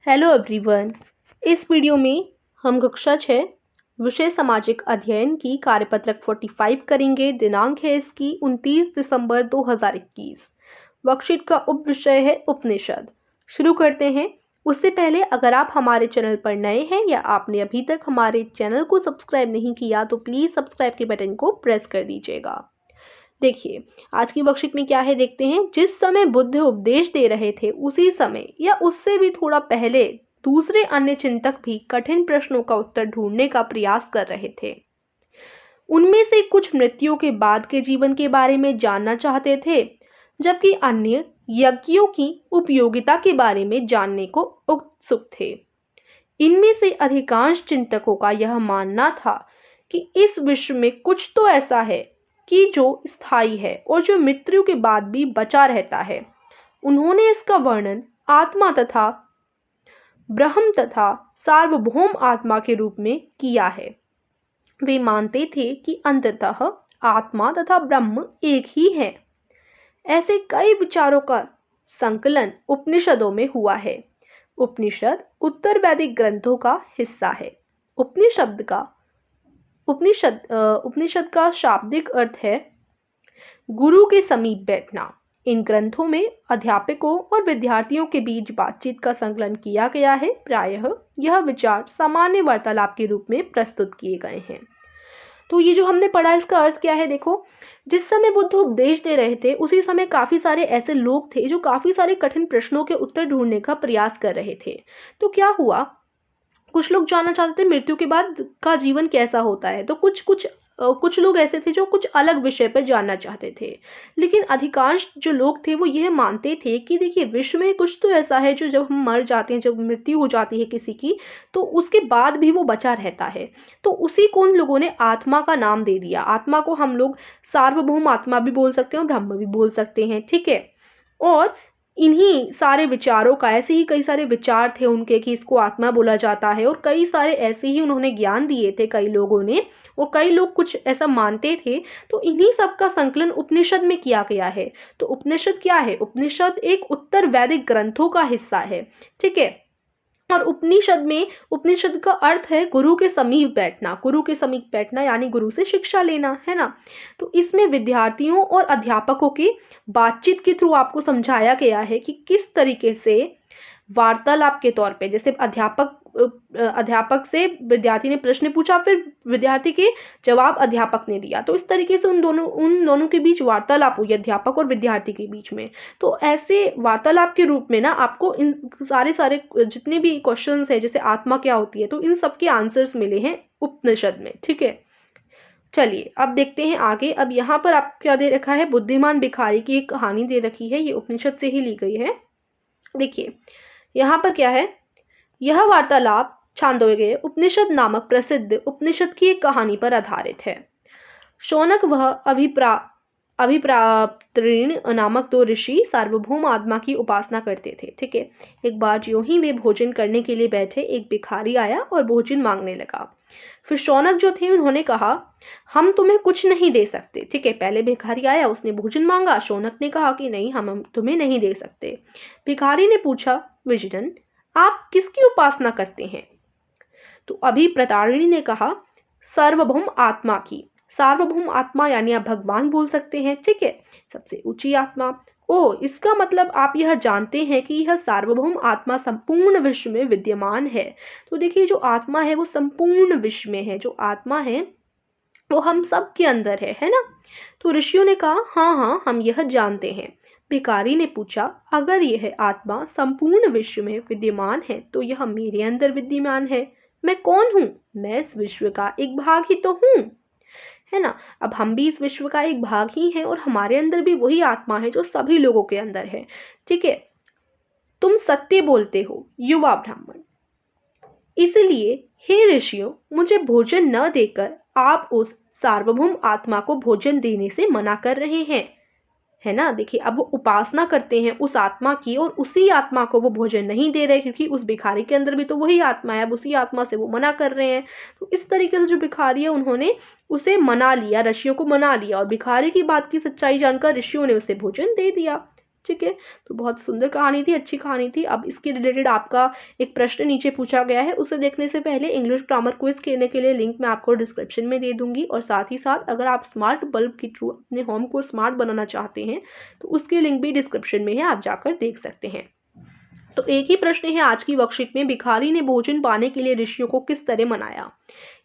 Hello everyone. इस video में हम कक्षा 6 विषय सामाजिक अध्ययन की कार्यपत्रक 45 करेंगे। दिनांक है इसकी 29 दिसंबर 2021। वर्कशीट का उप विषय है उपनिषद। शुरू करते हैं। उससे पहले अगर आप हमारे चैनल पर नए हैं या आपने अभी तक हमारे चैनल को सब्सक्राइब नहीं किया तो प्लीज़ सब्सक्राइब के बटन को प्रेस कर दीजिएगा। देखिए, आज की वर्कशीट में क्या है देखते हैं। जिस समय बुद्ध उपदेश दे रहे थे उसी समय या उससे भी थोड़ा पहले दूसरे अन्य चिंतक भी कठिन प्रश्नों का उत्तर ढूंढने का प्रयास कर रहे थे। उनमें से कुछ मृत्यु के बाद के जीवन के बारे में जानना चाहते थे, जबकि अन्य यज्ञों की उपयोगिता के बारे में जानने को उत्सुक थे। इनमें से अधिकांश चिंतकों का यह मानना था कि इस विश्व में कुछ तो ऐसा है कि जो स्थायी है और जो मृत्यु के बाद भी बचा रहता है। उन्होंने इसका वर्णन आत्मा तथा ब्रह्म तथा सार्वभौम आत्मा के रूप में किया है। वे मानते थे कि अंततः आत्मा तथा ब्रह्म एक ही है। ऐसे कई विचारों का संकलन उपनिषदों में हुआ है। उपनिषद उत्तर वैदिक ग्रंथों का हिस्सा है। उपनिषद का शाब्दिक अर्थ है गुरु के समीप बैठना। इन ग्रंथों में अध्यापकों और विद्यार्थियों के बीच बातचीत का संकलन किया गया है। प्रायः यह विचार सामान्य वार्तालाप के रूप में प्रस्तुत किए गए हैं। तो ये जो हमने पढ़ा इसका अर्थ क्या है देखो। जिस समय बुद्ध उपदेश दे रहे थे उसी समय काफ़ी सारे ऐसे लोग थे जो काफ़ी सारे कठिन प्रश्नों के उत्तर ढूंढने का प्रयास कर रहे थे। तो क्या हुआ, कुछ लोग जानना चाहते थे मृत्यु के बाद का जीवन कैसा होता है। तो कुछ लोग ऐसे थे जो कुछ अलग विषय पर जानना चाहते थे। लेकिन अधिकांश जो लोग थे वो यह मानते थे कि देखिए, विश्व में कुछ तो ऐसा है जो जब हम मर जाते हैं, जब मृत्यु हो जाती है किसी की, तो उसके बाद भी वो बचा रहता है। तो उसी को उन लोगों ने आत्मा का नाम दे दिया। आत्मा को हम लोग सार्वभौम आत्मा भी बोल सकते हैं और ब्रह्म भी बोल सकते हैं, ठीक है। और इन्हीं सारे विचारों का, ऐसे ही कई सारे विचार थे उनके कि इसको आत्मा बोला जाता है, और कई सारे ऐसे ही उन्होंने ज्ञान दिए थे कई लोगों ने, और कई लोग कुछ ऐसा मानते थे। तो इन्हीं सब का संकलन उपनिषद में किया गया है। तो उपनिषद क्या है? उपनिषद एक उत्तर वैदिक ग्रंथों का हिस्सा है, ठीक है। और उपनिषद का अर्थ है गुरु के समीप बैठना। गुरु के समीप बैठना यानी गुरु से शिक्षा लेना, है ना। तो इसमें विद्यार्थियों और अध्यापकों की बातचीत के थ्रू आपको समझाया गया है कि किस तरीके से वार्तालाप के तौर पे, जैसे अध्यापक से विद्यार्थी ने प्रश्न पूछा, फिर विद्यार्थी के जवाब अध्यापक ने दिया। तो इस तरीके से उन दोनों के बीच वार्तालाप हुई, अध्यापक और विद्यार्थी के बीच में। तो ऐसे वार्तालाप के रूप में ना आपको इन सारे जितने भी क्वेश्चंस है, जैसे आत्मा क्या होती है, तो इन सब के आंसर्स मिले हैं उपनिषद में, ठीक है। चलिए अब देखते हैं आगे। अब यहाँ पर आप क्या दे रखा है, बुद्धिमान भिखारी की एक कहानी दे रखी है। ये उपनिषद से ही ली गई है। देखिए यहाँ पर क्या है, यह वार्तालाप छांदोग्य उपनिषद नामक प्रसिद्ध उपनिषद की एक कहानी पर आधारित है। शौनक वह अभिप्राप्तऋण नामक दो ऋषि सार्वभौम आत्मा की उपासना करते थे, ठीक है। एक बार ज्यों ही वे भोजन करने के लिए बैठे, एक भिखारी आया और भोजन मांगने लगा। फिर शौनक जो थे उन्होंने कहा, हम तुम्हें कुछ नहीं दे सकते, ठीक है। पहले भिखारी आया, उसने भोजन मांगा। शौनक ने कहा कि नहीं, हम तुम्हें नहीं दे सकते। भिखारी ने पूछा, विजनन, आप किसकी उपासना करते हैं? तो अभी प्रतारिणी ने कहा, सार्वभौम आत्मा की। सार्वभौम आत्मा यानी आप भगवान बोल सकते हैं, ठीक है, सबसे ऊंची आत्मा। ओ, इसका मतलब आप यह जानते हैं कि यह सार्वभौम आत्मा संपूर्ण विश्व में विद्यमान है। तो देखिए, जो आत्मा है वो संपूर्ण विश्व में है। जो आत्मा है वो हम सब के अंदर है ना। तो ऋषियों ने कहा, हाँ हाँ, हम यह जानते हैं। भिखारी ने पूछा, अगर यह आत्मा संपूर्ण विश्व में विद्यमान है तो यह मेरे अंदर विद्यमान है। मैं कौन हूँ? मैं इस विश्व का एक भाग ही तो हूँ, है ना। अब हम भी इस विश्व का एक भाग ही हैं और हमारे अंदर भी वही आत्मा है जो सभी लोगों के अंदर है, ठीक है। तुम सत्य बोलते हो, युवा ब्राह्मण। इसलिए हे ऋषियों, मुझे भोजन न देकर आप उस सार्वभौम आत्मा को भोजन देने से मना कर रहे हैं, है ना। देखिए, अब वो उपासना करते हैं उस आत्मा की और उसी आत्मा को वो भोजन नहीं दे रहे, क्योंकि उस भिखारी के अंदर भी तो वही आत्मा है। अब उसी आत्मा से वो मना कर रहे हैं। तो इस तरीके से जो भिखारी है उन्होंने उसे मना लिया, ऋषियों को मना लिया, और भिखारी की बात की सच्चाई जानकर ऋषियों ने उसे भोजन दे दिया, ठीक है, तो बहुत सुंदर कहानी थी, अच्छी कहानी थी। अब इसके रिलेटेड आपका एक प्रश्न नीचे पूछा गया है, उसे देखने से पहले इंग्लिश ग्रामर क्विज खेलने के लिए लिंक मैं आपको डिस्क्रिप्शन में दे दूंगी। और साथ ही साथ अगर आप स्मार्ट बल्ब के थ्रू अपने होम को स्मार्ट बनाना चाहते हैं तो उसकी लिंक भी डिस्क्रिप्शन में है, आप जाकर देख सकते हैं। तो एक ही प्रश्न है आज की वर्कशीट में, भिखारी ने भोजन पाने के लिए ऋषियों को किस तरह मनाया।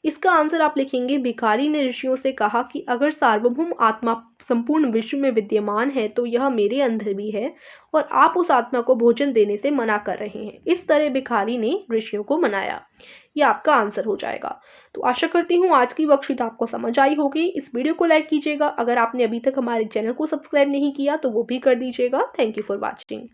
इसका आंसर आप लिखेंगे, भिखारी ने ऋषियों से कहा कि अगर सार्वभौम आत्मा संपूर्ण विश्व में विद्यमान है तो यह मेरे अंदर भी है और आप उस आत्मा को भोजन देने से मना कर रहे हैं। इस तरह भिखारी ने ऋषियों को मनाया। ये आपका आंसर हो जाएगा। तो आशा करती हूँ आज की वर्कशीट आपको समझ आई होगी। इस वीडियो को लाइक कीजिएगा। अगर आपने अभी तक हमारे चैनल को सब्सक्राइब नहीं किया तो वो भी कर दीजिएगा। Thank you for watching.